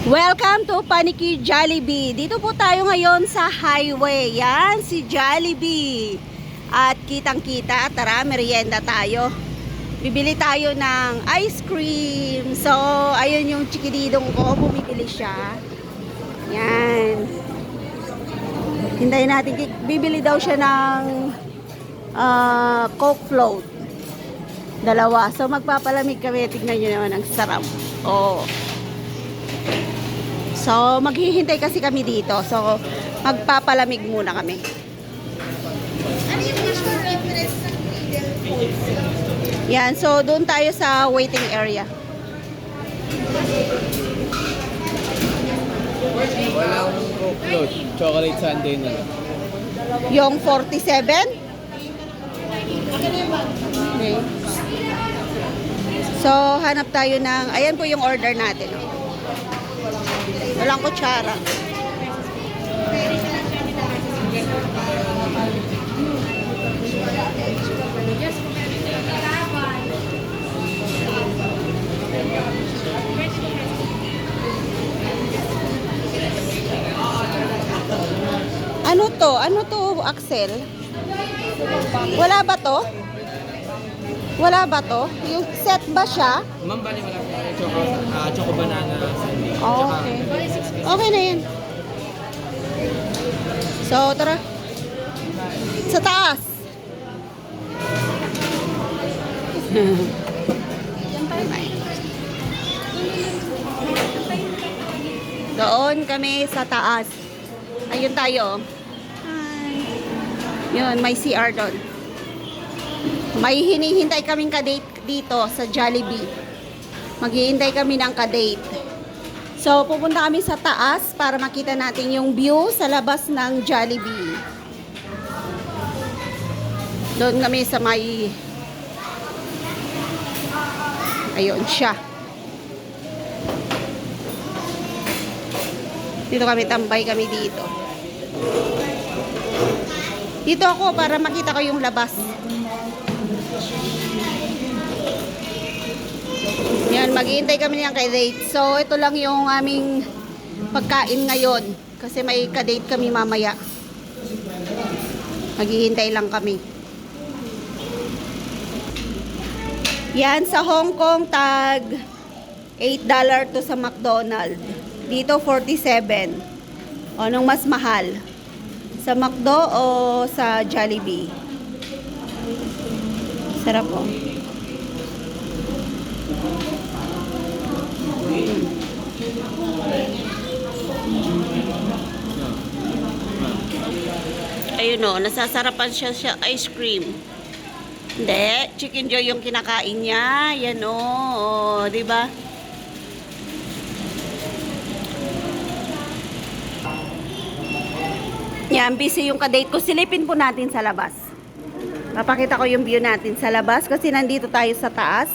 Welcome to Paniki Jollibee. Dito po tayo ngayon sa highway. Yan, si Jollibee. At kitang-kita, tara, merienda tayo. Bibili tayo ng ice cream. So, ayun yung chikididong ko. Bumibili siya. Yan. Hintayin natin. Bibili daw siya ng Coke float. Dalawa. So, magpapalamig kami. Tignan nyo naman ang sarap. Oh. So, maghihintay kasi kami dito. So, magpapalamig muna kami. Ano yung gusto reference ng Lidl Coke? Yan. So, doon tayo sa waiting area. Walang Coke float. Chocolate sundae na lang. Yung 47. Okay. So, hanap tayo ng, ayan po yung order natin. Oh. Walang kutsara. Ano to? Ano to, Axel? Wala ba to? Wala ba to? Yung set ba siya? Ma'am, bali wala po. Choco banana sundae. Oh, okay. Okay na yan. So, tara. Sa taas. Doon kami sa taas. Ayun tayo. Hi. Yun, may CR doon. May hinihintay kaming kadate dito sa Jollibee. Maghihintay kami ng kadate. So, pupunta kami sa taas para makita natin yung view sa labas ng Jollibee. Doon kami sa may... Ayun siya. Dito kami, tambay kami dito. Dito ako para makita ko yung labas. Yan, maghihintay kami ng kadate. So, ito lang yung aming pagkain ngayon. Kasi may kadate kami mamaya. Maghihintay lang kami. Yan, sa Hong Kong, tag $8 to sa McDonald's. Dito, 47. O, anong mas mahal? Sa McDo o sa Jollibee? Sarap po. Ayun o, nasasarapan siya ice cream. Hindi, Chicken Joy yung kinakain niya. Yan o, di ba? Yan, busy yung kadate ko. Silipin po natin sa labas. Papakita ko yung view natin sa labas kasi nandito tayo sa taas.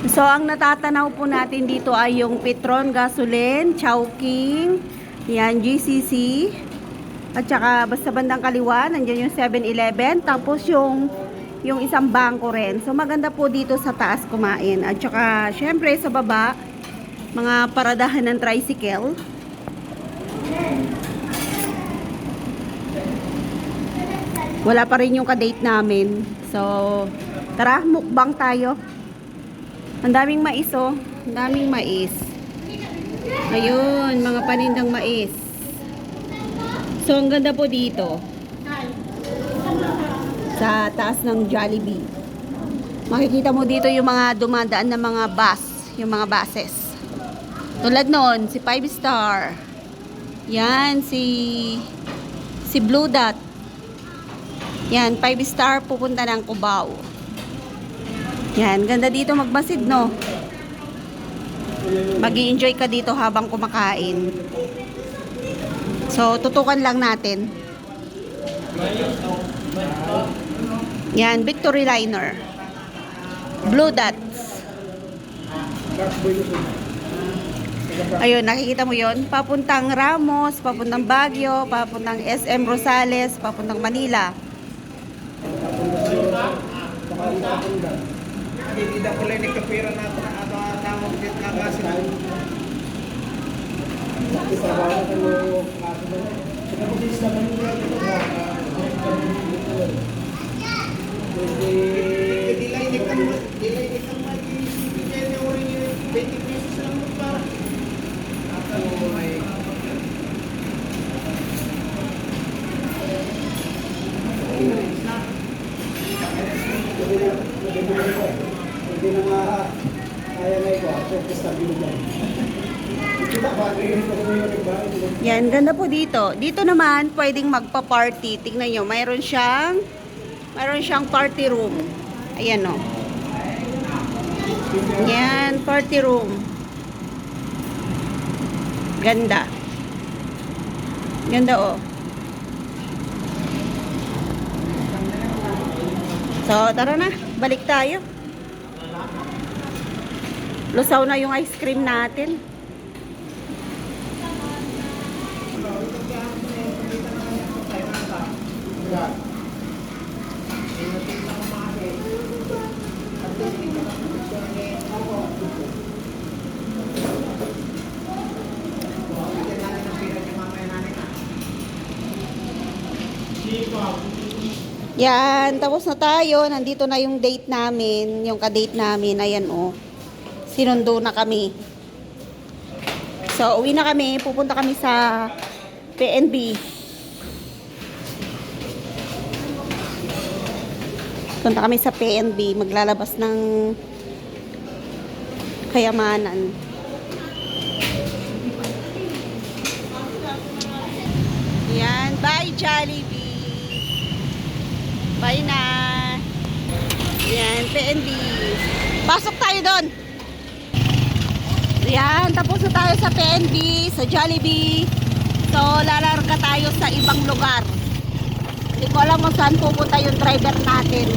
So, ang natatanaw po natin dito ay yung Petron Gasoline, Chowking, yan, GCC, at saka basta bandang kaliwa, nandiyan yung 7-Eleven, tapos yung isang bangko rin. So, maganda po dito sa taas kumain. At saka, syempre, sa baba, mga paradahan ng tricycle. Wala pa rin yung kadate namin. So, tara, mukbang tayo. Ang daming mais, oh. Ang daming mais. Ayun, mga panindang mais. So, ang ganda po dito. Sa taas ng Jollibee. Makikita mo dito yung mga dumadaan na mga bus. Yung mga buses. Tulad nun, si 5 Star. Yan, si Blue Dot. Yan, 5 Star pupunta ng Cubao. Yan, ganda dito magmasid, no? Mag-i-enjoy ka dito habang kumakain. So, tutukan lang natin. Yan, Victory Liner. Blue Dots. Ayun, nakikita mo yon, papuntang Ramos, papuntang Baguio, papuntang SM Rosales, papuntang Manila. Hindi na pala ni kapira na tamang Vietnam kasi. Hindi na nga kaya na ito. Focus na binigyan. Kita ba? Yan, ganda po dito. Dito naman, pwedeng magpa-party. Tingnan nyo, mayroon siyang party room. Ayan o. Yan, party room. Ganda. Ganda o. So, tara na. Balik tayo. Lusaw na yung ice cream natin. Yan, tapos na tayo. Nandito na yung date namin, yung ka-date namin. Ayan oh. Sinundo na kami. So, uwi na kami. Pupunta kami sa PNB. Punta kami sa PNB. Maglalabas ng kayamanan. Yan. Bye, Jollibee. Bye na. Yan, PNB. Pasok tayo doon. Yan, tapos na tayo sa PNB, sa Jollibee. So, lalarga tayo sa ibang lugar. Hindi ko alam kung saan pupunta yung driver natin.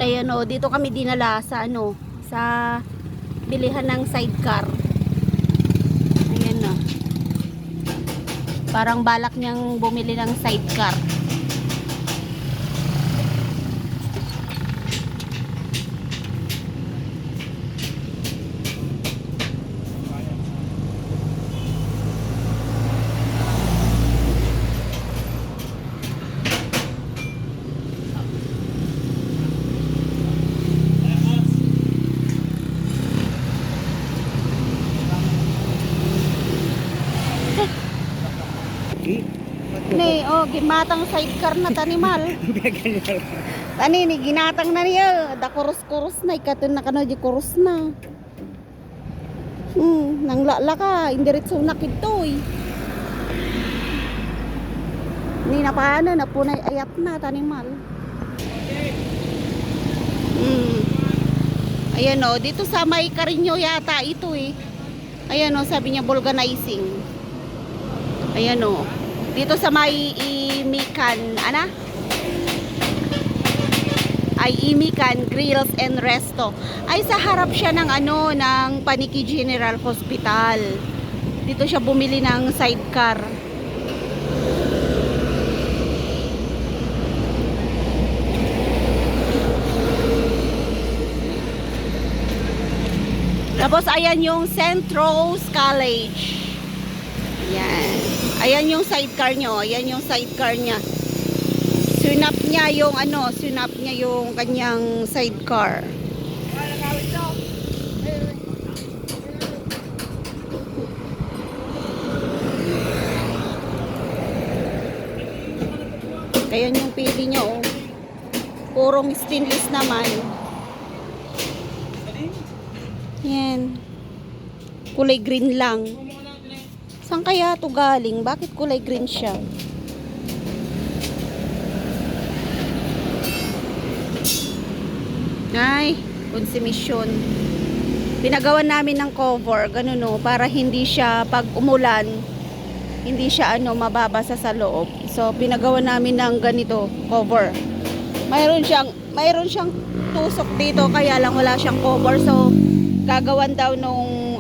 Ayan o, dito kami dinala sa ano, sa bilihan ng sidecar. Ayan o. Parang balak niyang bumili ng sidecar. oh, gimatang sidecar na tanimal. Tani ni ginatang na niya, da kurus-kurus na ikaton na kano di kurus na. Nang laka, indiretso na kitoy. Ni na paano na punay ayat na tanimal. Ayan o, dito sa may Carino yata ito eh. Ayan o, sabi niya vulcanizing. Ayan o. Dito sa may Imikan, ay Imikan Grills and Resto. Ay sa harap siya ng ng Paniki General Hospital. Dito siya bumili ng sidecar. Tapos ayan yung St. Rose College. Ayan. Ayan yung sidecar nyo. Ayan yung sidecar niya. Sunap niya yung sunap niya yung kanyang sidecar. Ayan yung pili niya oh. Purong stainless naman. Yan. Kulay green lang. Saan kaya ito galing? Bakit kulay green siya? Ay, konsumisyon. Pinagawan namin ng cover, ganun no, para hindi siya pag umulan, hindi siya mababasa sa loob. So, pinagawan namin ng ganito, cover. Mayroon siyang tusok dito, kaya lang wala siyang cover. So, gagawan daw nung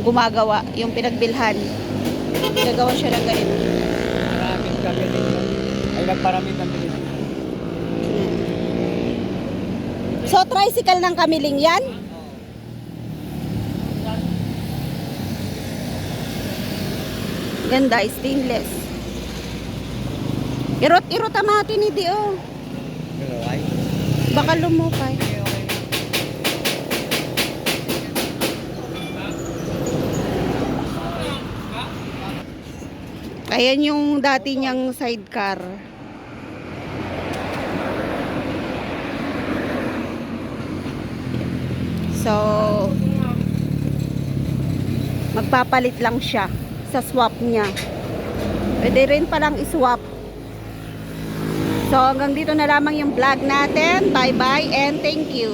gumagawa, yung pinagbilhan. Gagawan siya ng ganito. Maraming kami dito. Ay, nagparami kami dito. So, tricycle ng Kamiling yan? Ganda, stainless. Irot-irot amati ni di oh. Pero ay. Baka lumukay. Ayan yung dati niyang sidecar. So, magpapalit lang siya sa swap niya. Pwede rin palang iswap. So, hanggang dito na lamang yung vlog natin. Bye-bye and thank you.